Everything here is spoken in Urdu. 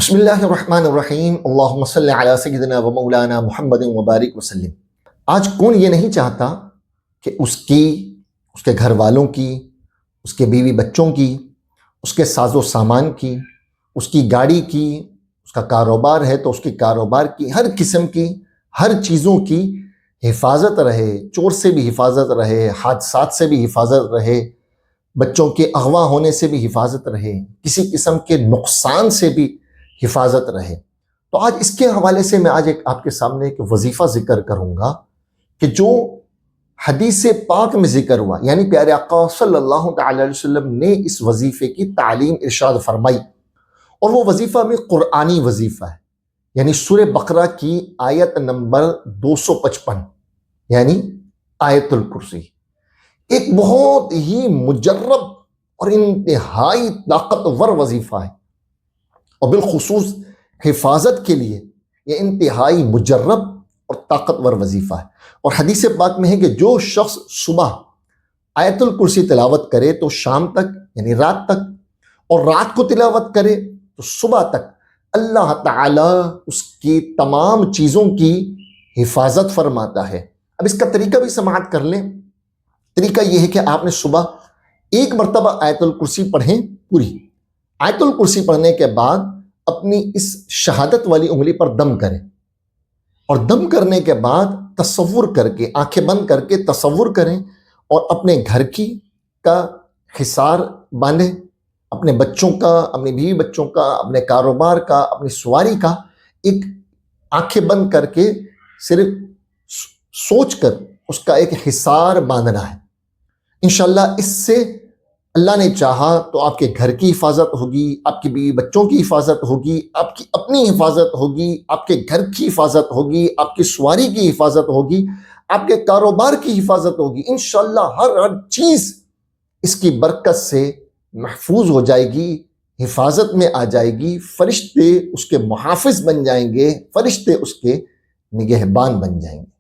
بسم اللہ الرحمن الرحیم، اللہم صلی علی سیدنا و مولانا محمد مبارک وسلم۔ آج کون یہ نہیں چاہتا کہ اس کے گھر والوں کی، اس کے بیوی بچوں کی، اس کے ساز و سامان کی، اس کی گاڑی کی، اس کا کاروبار ہے تو اس کے کاروبار کی، ہر قسم کی، ہر چیزوں کی حفاظت رہے، چور سے بھی حفاظت رہے، حادثات سے بھی حفاظت رہے، بچوں کے اغوا ہونے سے بھی حفاظت رہے، کسی قسم کے نقصان سے بھی حفاظت رہے۔ تو آج اس کے حوالے سے میں آج آپ کے سامنے ایک وظیفہ ذکر کروں گا کہ جو حدیث پاک میں ذکر ہوا، یعنی پیارے آقا صلی اللہ تعالی علیہ وسلم نے اس وظیفے کی تعلیم ارشاد فرمائی، اور وہ وظیفہ میں قرآنی وظیفہ ہے، یعنی سورہ بقرہ کی آیت نمبر 255، یعنی آیت الکرسی، ایک بہت ہی مجرب اور انتہائی طاقتور وظیفہ ہے، اور بالخصوص حفاظت کے لیے یہ انتہائی مجرب اور طاقتور وظیفہ ہے۔ اور حدیث پاک میں ہے کہ جو شخص صبح آیت الکرسی تلاوت کرے تو شام تک، یعنی رات تک، اور رات کو تلاوت کرے تو صبح تک، اللہ تعالی اس کی تمام چیزوں کی حفاظت فرماتا ہے۔ اب اس کا طریقہ بھی سماعت کر لیں۔ طریقہ یہ ہے کہ آپ نے صبح ایک مرتبہ آیت الکرسی پڑھیں پوری۔ آیت الکرسی پڑھنے کے بعد اپنی اس شہادت والی انگلی پر دم کریں، اور دم کرنے کے بعد تصور کر کے، آنکھیں بند کر کے تصور کریں، اور اپنے گھر کا حصار باندھیں، اپنے بچوں کا، اپنے بیوی بچوں کا، اپنے کاروبار کا، اپنی سواری کا، ایک آنکھیں بند کر کے صرف سوچ کر اس کا ایک حصار باندھنا ہے۔ انشاءاللہ اس سے اللہ نے چاہا تو آپ کے گھر کی حفاظت ہوگی، آپ کی بیوی بچوں کی حفاظت ہوگی، آپ کی اپنی حفاظت ہوگی، آپ کے گھر کی حفاظت ہوگی، آپ کی سواری کی حفاظت ہوگی، آپ کے کاروبار کی حفاظت ہوگی۔ انشاءاللہ ہر چیز اس کی برکت سے محفوظ ہو جائے گی، حفاظت میں آ جائے گی، فرشتے اس کے محافظ بن جائیں گے، فرشتے اس کے نگہبان بن جائیں گے۔